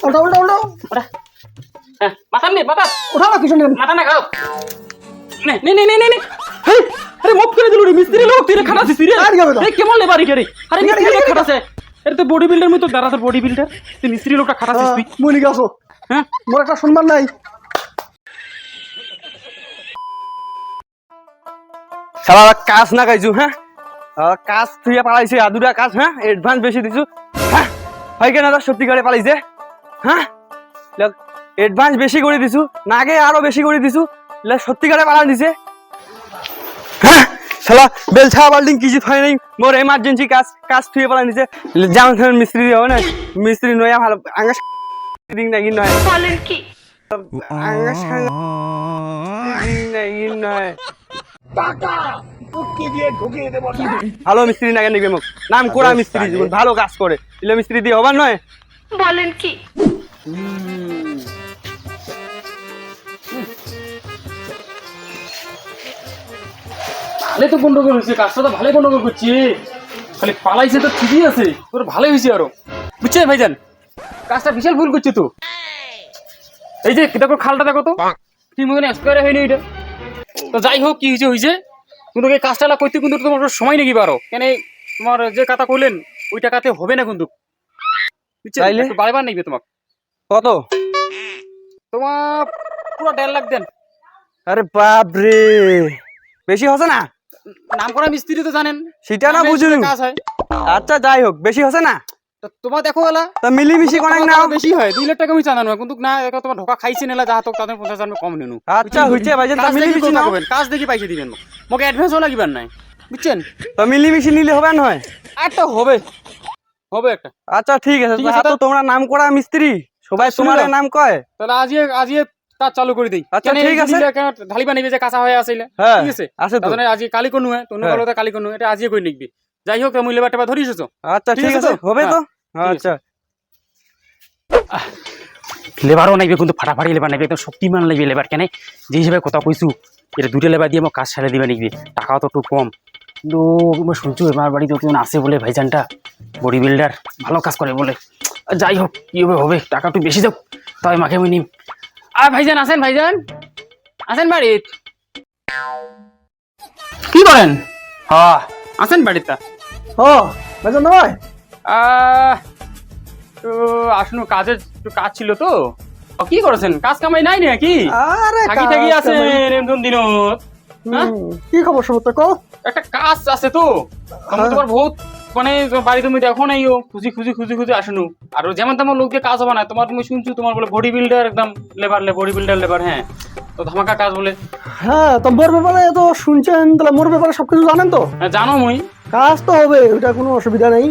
উল্টো উল্টো উল্টো মাথা নে মাথা উঠা না কিছু নেই মাথা না খাও নে নে নে নে নে হেই আরে মাফ করে দিল রে মিস্ত্রি লোক তুই খাটাছিস রে আর কি হবে তো? এই কেমন লেবারি কে রে আরে মিস্ত্রি লোক খাটাছে এর তো বডি বিল্ডার মতো দাঁড়াতে বডি বিল্ডার তুই মিস্ত্রি লোকটা খাটাছিস তুই মুই গেছো হ্যাঁ মোর একটা সম্মান নাই শালা কাজ না গাইছু হ্যাঁ কাজ তুই পালাইছে আদুরা কাজ হ্যাঁ অ্যাডভান্স বেশি দিছু হ্যাঁ হয় কেন দাদা সত্যিকারে পালাইছে হ্যাঁ অ্যাডভান্স বেশি করে দিছু নাগে আরো বেশি করে দিছু সত্যিকারে পালা দিছে হ্যাঁ শালা বেলছা বাল্ডিং কিছু হয় নাই মোর এমার্জেন্সি কাজ কাজ তুই পালা দিছে যেমন ধরেন মিস্ত্রি হবে না মিস্ত্রি নয়া ভালো আঙ্গাস দিন নাকি নয় বলেন কি আঙ্গাস নাকি নয় ভালো মিস্ত্রি নাগে নিবে মোক নাম কোড়া মিস্ত্রি ভালো কাজ করে ইলে মিস্ত্রি দিয়ে হবার নয় বলেন কি ভালো তো গন্ডগোল হয়েছে কাজটা তো ভালোই গন্ডগোল করছি খালি পালাইছে তো ঠিকই আছে তোর ভালোই হয়েছে আরো বুঝছে ভাইজান কাজটা বিশাল ভুল করছে তো এই যে দেখো খালটা দেখো তো ঠিক মতন স্কোয়ার হয়নি এটা তো যাই হোক কি হয়েছে হয়েছে কিন্তু এই কাজটা করতে কিন্তু তোমার সময় নাকি পারো কেন তোমার যে কথা কইলেন ওই টাকাতে হবে না কিন্তু বুঝছে তাইলে? একটু বাড়াবার নিবে তোমাকে কত তোমার পুরো 1.5 লাখ দেন আরে বাপ রে বেশি হচ্ছে না নাম করা মিস্ত্রি তো জানেন সেটা না নামে বুঝুন কাজ হয় আচ্ছা যাই হোক বেশি হচ্ছে না তো তোমার দেখো এলা তা মিলিমিশি কোনাক না বেশি হয় 2 লাখ টাকা আমি জানানো কিন্তু না এখন তোমার ঢোকা খাইছে নেলা যা হোক তাদের 50,000 কম নেনু আচ্ছা হইছে ভাইজান তা কাজ দেখি মিলিমিশি কথা নাও কবেন কাজ দেখি পয়সা দিবেন মোক অ্যাডভান্সও লাগিবার নাই বুঝছেন তা মিলিমিশি নিলে হবে না হয় একটা হবে হবে একটা আচ্ছা ঠিক আছে ঠিক আছে, তো তা- তোমরা নাম করা মিস্ত্রি সবাই শুনে তোমার নাও। নাম কয় তাহলে আজকে কাজ চালু করে দেই আচ্ছা, ঠিক আছে। ঢালিবা নিবে যে কাঁচা হয়ে আসিলে হ্যাঁ, ঠিক আছে আছে তো। তাহলে আজকে কালি কোন হয় তনু হ্যাঁ। কালোতে কালি কোন এটা আজকে কই নিবি যাই হোক তুমি লেবারটা ধরিস তো আচ্ছা ঠিক ঠিক আছে আছে তো? হবে তো হ্যাঁ, ঠিক আচ্ছা লেবারও নাইবে কিন্তু ফাটাফাটি লেবার নাইবে একদম শক্তিমান লাগবে লেবার কেন যে হিসেবে কথা কইছু এটা 2টা লেবার দিয়ে মোক কাজ ছাড়ে দিবে নিবি টাকাও তো একটু কম কিন্তু মই শুনছো আমার বাড়িতে কেউ আছে বলে ভাইজানটা বডি বিল্ডার ভালো কাজ করে বলে যাই হোক কি হবে হবে টাকা একটু বেশি যাও তাই মাকে আমি নিম আর ভাইজান আসেন বাড়িত কি করেন হ্যাঁ আসেন বাড়িতে ও বেজন ভাই তো আসুন কাজের একটু কাজ ছিল তো কি করেছেন কাজ কামাই নাই নাকি আরে থাকি থাকি আছেন এরকম দিনত হ্যাঁ? কি খবর সব তো কো একটা কাজ আছে তো আমি তোমার বহুত মানে তোমার বাড়ি তুমি দেখো নাই ও খুঁজি আসুন আর যেমন তেমন লোক দিয়ে কাজ হবে না তোমার তুমি শুনছো তোমার বলে বডি বিল্ডার একদম বডি বিল্ডার লেবার হ্যাঁ তো ধামাকা কাজ বলে হ্যাঁ তো মোর ব্যাপারে তো শুনছেন তাহলে মোর ব্যাপারে সবকিছু জানেন তো হ্যাঁ, জানো মুই কাজ তো হবে ওটা কোনো অসুবিধা নেই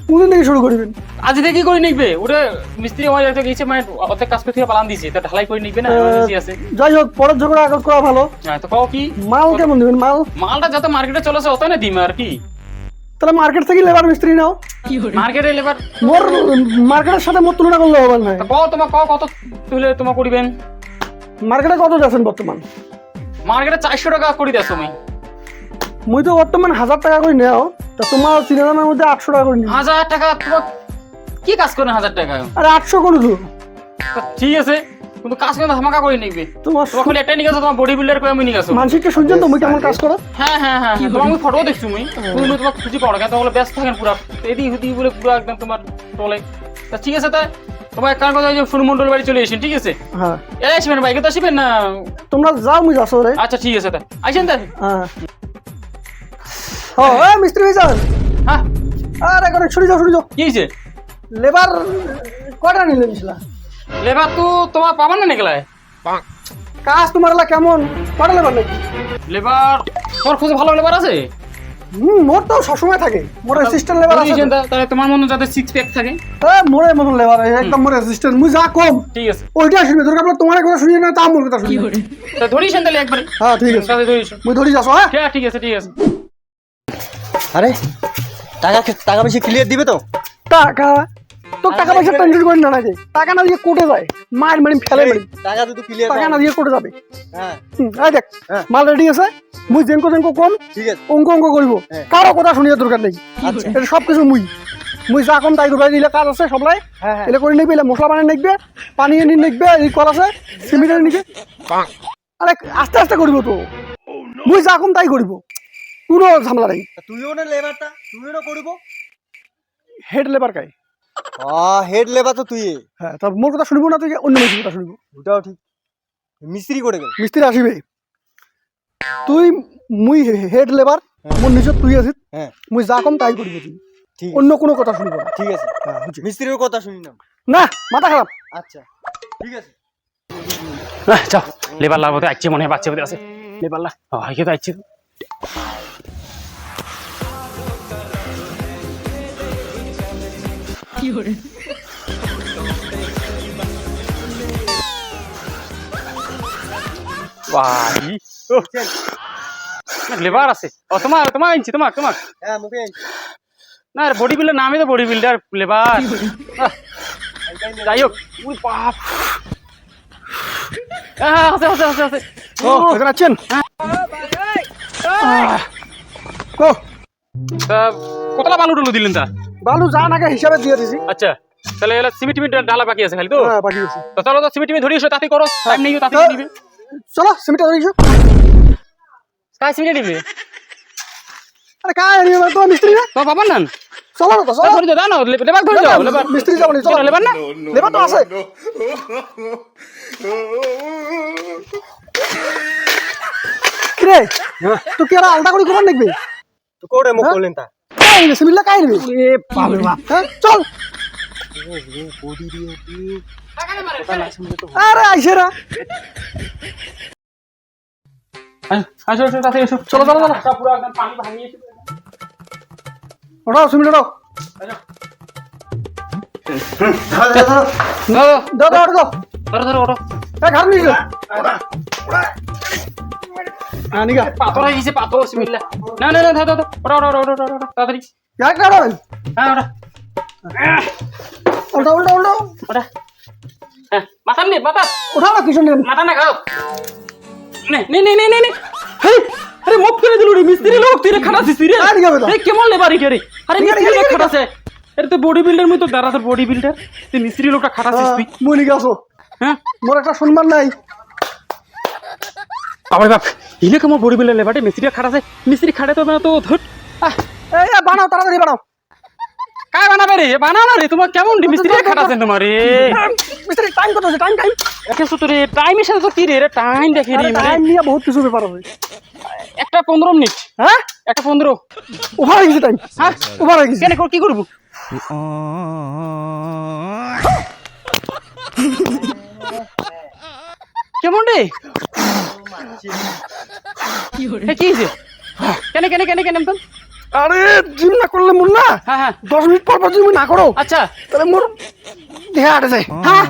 কোনদিন থেকে শুরু করবেন আজ থেকে করে নিবে ওটা মিস্ত্রি আমার একটা গেছে মানে অর্ধেক কাজ করতে পালান দিছে তা ঢালাই করে নিবে না এমার্জেন্সি আছে যাই হোক পরের ঝগড়া আগত করা ভালো হ্যাঁ তো কও কি মাল কেমন দিবেন মাল মালটা যত মার্কেটে চলেছে অত না দিম আর কি তাহলে মার্কেট থেকে লেবার মিস্ত্রি নাও মার্কেটে লেবার মোর মার্কেটের সাথে মোর তুলনা করলে হবে না কও তোমার কত তুলে তোমার করিবেন মার্কেটে কত যাচ্ছেন বর্তমান মার্কেটে 400 টাকা করে দেছো তুমি মুই তো বর্তমান 1000 টাকা করে নেও তা তোমার সিনেমার মধ্যে 800 টাকা করে নিও 1000 টাকা তোমার কি কাজ করেন 1000 টাকা আরে 800 করে দিও তা ঠিক আছে কিন্তু কাজ করে ধামাকা করে নিবে তোমার তোমার খালি একটা নিয়ে গেছো তোমার বডি বিল্ডার করে আমি নিয়ে গেছো মানসিকটা শুনছেন তো মুই কেমন কাজ করো হ্যাঁ তোমার আমি ফটো দেখছি মুই তুমি তোমার খুঁজি পাও না কেন তোমার ব্যস্ত থাকেন পুরো এদি হুদি বলে পুরো একদম তোমার টলে তা ঠিক আছে তাই তোমার কার কথা যে সুরমন্ডল বাড়ি চলে এসেন ঠিক আছে হ্যাঁ এই আসবেন বাইকে তো আসবেন না তোমরা যাও মুই যাচ্ছ রে আচ্ছা ঠিক আছে তাই আইসেন তাই হ্যাঁ ও মিস্ত্রি ভাই যান হ্যাঁ আরে করে ছুরি যাও কি হয়েছে লেবার কয়টা নিলেন ছিল লেবার তো তোমার পাবেন না নিকলায় কাজ তোমার লা কেমন কয়টা লেবার নাকি লেবার তোমার খুব ভালো লেবার আছে মোর তো সবসময় থাকে মোর অ্যাসিস্ট্যান্ট লেবার আছে বুঝেছেন তাহলে তোমার মনে যাতে 6 প্যাক থাকে হ্যাঁ মোরে মতন লেবার একদম মোর অ্যাসিস্ট্যান্ট মুই যা কম ঠিক আছে ওইটা শুনবে তোর আপনার তোমার কথা শুনিয়ে না তা মোর কথা শুনিয়ে তা ধরিছেন তাহলে একবার হ্যাঁ ঠিক আছে তাহলে ধরিস মুই ধরি যাচ্ছ হ্যাঁ হ্যাঁ ঠিক আছে আরে টাকা টাকা বেশি ক্লিয়ার দিবে তো টাকা তোর টাকা পয়সা টেনশন করি না নাকি টাকা না দিয়ে কোটে যায় মার মারি ফেলে মারি টাকা তো ক্লিয়ার টাকা না দিয়ে কোটে যাবে হ্যাঁ এই দেখ হ্যাঁ। মাল রেডি আছে মুই জেঙ্কো কম ঠিক আছে অঙ্ক করবো হ্যাঁ। কারো কথা শুনিয়ে দরকার নেই আচ্ছা এটা সবকিছু মুই যা কম তাই করবো দিলে কাজ আছে সবলাই হ্যাঁ হ্যাঁ এলে করে নিবি এলে মশলা বানিয়ে নিকবে পানি এনে নিকবে এই কল আছে সিমেন্ট এনে নিকে আরে আস্তে আস্তে করবো তো মুই যা কম তাই করবো কোনো ঝামেলা নেই তুইও না লেবারটা তুইও না করব হেড লেবার কাই হেড লেবার তো তুই হ্যাঁ তার মোর কথা শুনবো না তুই অন্য মানুষের কথা শুনবো ওটাও ঠিক মিস্ত্রি করে গেল মিস্ত্রি আসিবে তুই মুই হেড লেবার মোর নিজত তুই আছিস হ্যাঁ মুই যা কম তাই করবো তুই ঠিক অন্য কোনো কথা শুনবো না ঠিক আছে মিস্ত্রির কথা শুনি না না মাথা খারাপ আচ্ছা ঠিক আছে যাও লেবার লাভ হতে আসছে মনে হয় বাচ্চা হতে আছে লেবার লাভ হয় তো আসছে লেবার আছে ও তোমার তোমার আনছি তোমার তোমার হ্যাঁ মুখে আনছি। না বডি বিল্ডার নামই তো বডি বিল্ডার লেবার যাই হোক উই বাপ আছে আছে আছে আছে ও এখানে আছেন ও তা কতলা বালু টুলু দিলেন তা বালু যা নাকি হিসাবে দিয়ে দিছি আচ্ছা তাহলে এলা সিমেন্ট টিমেন্ট ডালা বাকি আছে খালি তো হ্যাঁ বাকি আছে তো চলো তো সিমেন্ট টিমেন্ট ধরিয়ে এসো তাতে করো টাইম নেই তাতে নিবে চলো সিমেন্ট ধরিছো কাই সিমেন্ট নিবে আরে কাই নিবে তো মিস্ত্রি না তো বাবা না চলো না তো চলো ধরে দাও না লেবার ধরে দাও লেবার মিস্ত্রি যাবো না চলো লেবার না লেবার তো আছে কিরে তুই কি আর আলাদা করে কোমান দেখবি তো কোড়ে মুখ করলেন তা কাই নিবে সিমিল্লা কাই নিবে এ বাবা বাপ হ্যাঁ চল আরে আইসেরা আসো আসো তাতে এসো চলো চলো চলো সব পুরো একদম পানি ভাঙিয়েছে ওঠাও সিমিল্লা ওঠাও দাও দাও দাও দাও ধরো ধরো ওঠো এই ঘর নিয়ে হ্যাঁ নিগা পাথর হয়ে গেছে পাথর বিসমিল্লাহ না না না দাও দাও ওঠো ওঠো ওঠো ওঠো ওঠো তাড়াতাড়ি এক কারণ হ্যাঁ ওঠো উল্টা উল্টা উল্টা ওঠো হ্যাঁ মাথা নে মাথা উঠাও না কিছু নেই মাথা না খাও নে নে নে নে নে হেই আরে মপ করে দিলু রে মিস্ত্রি লোক তুই রে খাটাছিস তুই রে আর কি হবে তো? এই কেমন লেবারি কে রে আরে মিস্ত্রি লোক খাটাছে এর তো বডি বিল্ডার মতো দাঁড়া তোর বডি বিল্ডার তুই মিস্ত্রি লোকটা খাটাছিস তুই মুই নিগা আসো হ্যাঁ মোর একটা সম্মান নাই আমার বাপ ইলে কেমন বডি বিল্ডার লেবারে মিস্ত্রি খাটাছে মিস্ত্রি খাটে তো না তো ধুট এই বানাও তাড়াতাড়ি বানাও কাই বানাবে রে বানাও না রে তোমার কেমন মিস্ত্রি খাটাছেন তোমার রে মিস্ত্রি টাইম কত আছে টাইম টাইম একেছো তো রে টাইমের সাথে তো কি রে টাইম দেখে রে মানে টাইম নিয়ে বহুত কিছু ব্যাপার আছে একটা 15 মিনিট হ্যাঁ একটা 15 ওভার হয়ে গেছে টাইম হ্যাঁ ওভার হয়ে গেছে কেন কি করব কেমন রে কি হয়েছে কেন কেন কেন কেন তো আরে জিম না করলে মোর না হ্যাঁ হ্যাঁ 10 মিনিট পর পর তুমি না করো আচ্ছা তাহলে মোর দেহ আটে যায় হ্যাঁ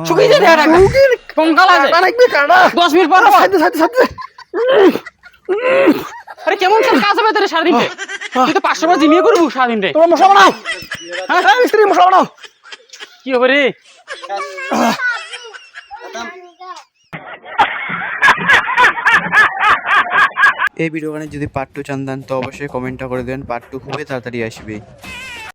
শুকিয়ে যায় রে রাখা কঙ্কাল আছে কানাকবি কানা 10 মিনিট পর সাইডে সাইডে সাইডে আরে কেমন তোর কাজ হবে তোর সারাদিন তুই তো 500 বার জিমিয়ে করবো সারাদিন রে তোমরা মশলা বানাও হ্যাঁ মিস্ত্রি মশলা বানাও কি হবে রে এই ভিডিওখানে যদি পার্ট 2 চান দেন তো অবশ্যই কমেন্টটা করে দেন পার্ট 2 খুবই তাড়াতাড়ি আসবে।